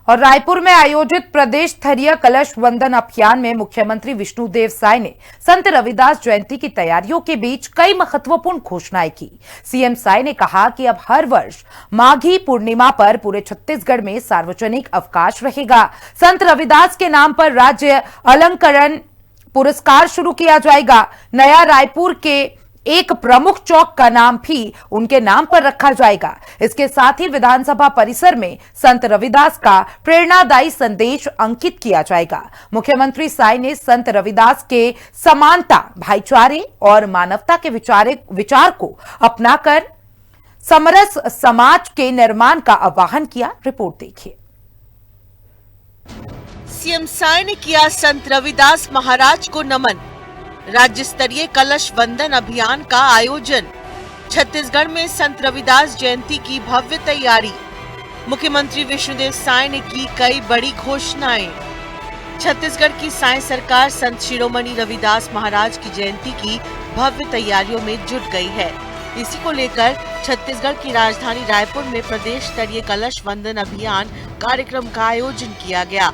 और रायपुर में आयोजित प्रदेश स्तरीय कलश वंदन अभियान में मुख्यमंत्री विष्णुदेव साय ने संत रविदास जयंती की तैयारियों के बीच कई महत्वपूर्ण घोषणाएं की। सीएम साय ने कहा कि अब हर वर्ष माघी पूर्णिमा पर पूरे छत्तीसगढ़ में सार्वजनिक अवकाश रहेगा। संत रविदास के नाम पर राज्य अलंकरण पुरस्कार शुरू किया जाएगा। नया रायपुर के एक प्रमुख चौक का नाम भी उनके नाम पर रखा जाएगा। इसके साथ ही विधानसभा परिसर में संत रविदास का प्रेरणादायी संदेश अंकित किया जाएगा। मुख्यमंत्री साय ने संत रविदास के समानता, भाईचारे और मानवता के विचार को अपनाकर समरस समाज के निर्माण का आह्वान किया। रिपोर्ट देखिए। सीएम साय ने किया संत रविदास महाराज को नमन। राज्य स्तरीय कलश वंदन अभियान का आयोजन। छत्तीसगढ़ में संत रविदास जयंती की भव्य तैयारी। मुख्यमंत्री विष्णुदेव साय ने की कई बड़ी घोषणाएं। छत्तीसगढ़ की साय सरकार संत शिरोमणि रविदास महाराज की जयंती की भव्य तैयारियों में जुट गई है। इसी को लेकर छत्तीसगढ़ की राजधानी रायपुर में प्रदेश स्तरीय कलश वंदन अभियान कार्यक्रम का आयोजन किया गया।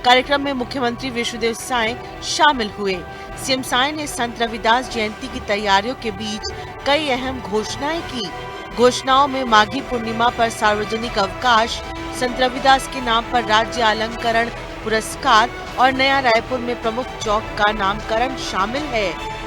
कार्यक्रम में मुख्यमंत्री विष्णुदेव साय शामिल हुए। सीएम साय ने संत रविदास जयंती की तैयारियों के बीच कई अहम घोषणाएं की। घोषणाओं में माघी पूर्णिमा पर सार्वजनिक अवकाश, संत रविदास के नाम पर राज्य अलंकरण पुरस्कार और नया रायपुर में प्रमुख चौक का नामकरण शामिल है।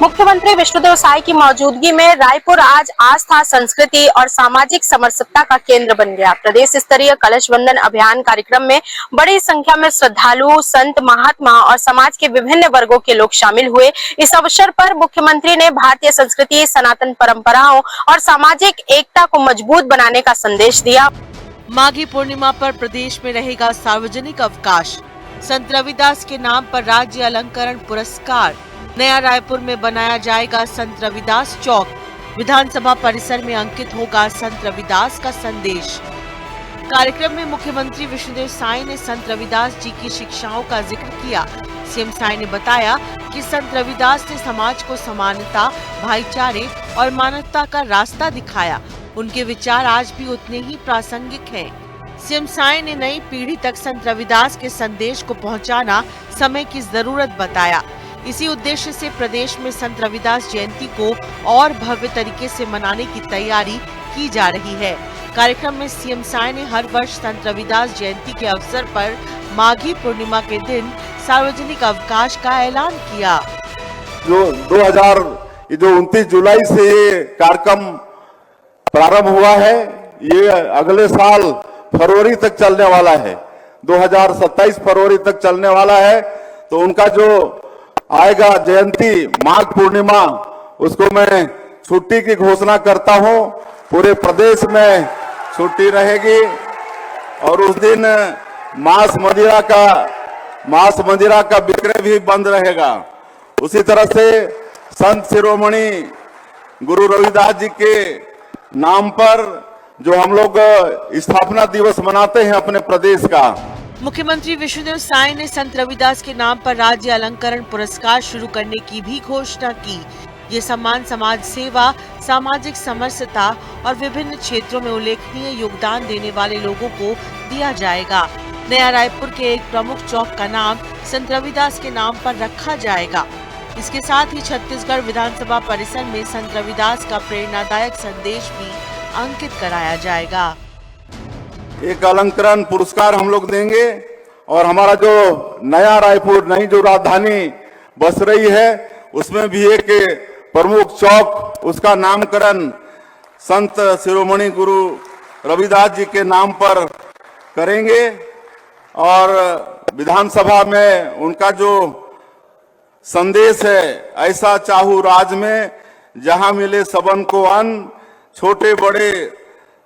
मुख्यमंत्री विष्णुदेव साय की मौजूदगी में रायपुर आज आस्था, संस्कृति और सामाजिक समरसता का केंद्र बन गया। प्रदेश स्तरीय कलश वंदन अभियान कार्यक्रम में बड़ी संख्या में श्रद्धालु, संत, महात्मा और समाज के विभिन्न वर्गों के लोग शामिल हुए। इस अवसर पर मुख्यमंत्री ने भारतीय संस्कृति, सनातन परंपराओं और सामाजिक एकता को मजबूत बनाने का संदेश दिया। माघी पूर्णिमा पर प्रदेश में रहेगा सार्वजनिक अवकाश। संत रविदास के नाम पर राज्य अलंकरण पुरस्कार। नया रायपुर में बनाया जाएगा संत रविदास चौक। विधानसभा परिसर में अंकित होगा संत रविदास का संदेश। कार्यक्रम में मुख्यमंत्री विष्णुदेव साय ने संत रविदास जी की शिक्षाओं का जिक्र किया। सीएम साय ने बताया कि संत रविदास ने समाज को समानता, भाईचारे और मानवता का रास्ता दिखाया। उनके विचार आज भी उतने ही प्रासंगिक हैं। सीएम साय ने नई पीढ़ी तक संत रविदास के संदेश को पहुंचाना समय की जरूरत बताया। इसी उद्देश्य से प्रदेश में संत रविदास जयंती को और भव्य तरीके से मनाने की तैयारी की जा रही है। कार्यक्रम में सीएम साय ने हर वर्ष संत रविदास जयंती के अवसर पर माघी पूर्णिमा के दिन सार्वजनिक अवकाश का ऐलान किया। जो 29 जुलाई से ये कार्यक्रम प्रारंभ हुआ है, ये अगले साल फरवरी तक चलने वाला है। 2027 फरवरी तक चलने वाला है। तो उनका जो आएगा जयंती माघ पूर्णिमा, उसको मैं छुट्टी की घोषणा करता हूं। पूरे प्रदेश में छुट्टी रहेगी और उस दिन मांस मदिरा का विक्रय भी बंद रहेगा। उसी तरह से संत शिरोमणि गुरु रविदास जी के नाम पर जो हम लोग स्थापना दिवस मनाते हैं अपने प्रदेश का। मुख्यमंत्री विष्णुदेव साय ने संत रविदास के नाम पर राज्य अलंकरण पुरस्कार शुरू करने की भी घोषणा की। ये सम्मान समाज सेवा, सामाजिक समरसता और विभिन्न क्षेत्रों में उल्लेखनीय योगदान देने वाले लोगों को दिया जाएगा। नया रायपुर के एक प्रमुख चौक का नाम संत रविदास के नाम पर रखा जाएगा। इसके साथ ही छत्तीसगढ़ विधानसभा परिसर में संत रविदास का प्रेरणादायक संदेश भी अंकित कराया जाएगा। एक अलंकरण पुरस्कार हम लोग देंगे और हमारा जो नया रायपुर, नई जो राजधानी बस रही है, उसमें भी एक प्रमुख चौक, उसका नामकरण संत शिरोमणि गुरु रविदास जी के नाम पर करेंगे। और विधानसभा में उनका जो संदेश है, ऐसा चाहूं राज में जहां मिले सबन को अन्न, छोटे बड़े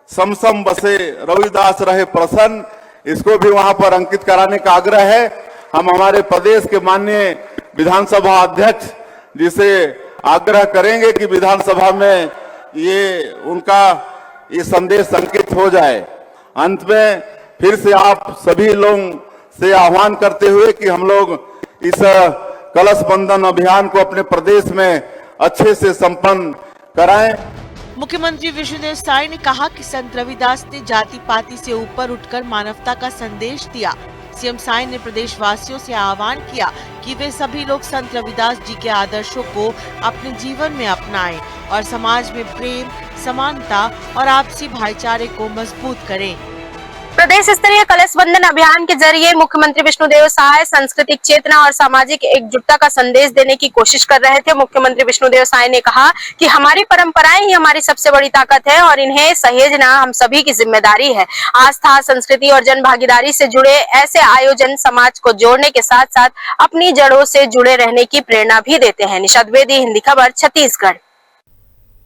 समसम बसे रविदास रहे प्रसन्न, इसको भी वहां पर अंकित कराने का आग्रह है। हम हमारे प्रदेश के माननीय विधानसभा अध्यक्ष जी से आग्रह करेंगे कि विधानसभा में ये उनका ये संदेश अंकित हो जाए। अंत में फिर से आप सभी लोगों से आह्वान करते हुए कि हम लोग इस कलश बंधन अभियान को अपने प्रदेश में अच्छे से संपन्न कराएं। मुख्यमंत्री विष्णुदेव साय ने कहा कि संत रविदास ने जाति पाति से ऊपर उठकर मानवता का संदेश दिया। सीएम साय ने प्रदेशवासियों से आह्वान किया कि वे सभी लोग संत रविदास जी के आदर्शों को अपने जीवन में अपनाएं और समाज में प्रेम, समानता और आपसी भाईचारे को मजबूत करें। प्रदेश स्तरीय कलश वंदन अभियान के जरिए मुख्यमंत्री विष्णुदेव साय सांस्कृतिक चेतना और सामाजिक एकजुटता का संदेश देने की कोशिश कर रहे थे। मुख्यमंत्री विष्णुदेव साय ने कहा कि हमारी परंपराएं ही हमारी सबसे बड़ी ताकत है और इन्हें सहेजना हम सभी की जिम्मेदारी है। आस्था, संस्कृति और जन भागीदारी से जुड़े ऐसे आयोजन समाज को जोड़ने के साथ साथ अपनी जड़ों से जुड़े रहने की प्रेरणा भी देते हैं। निषाद द्विवेदी, हिंदी खबर, छत्तीसगढ़।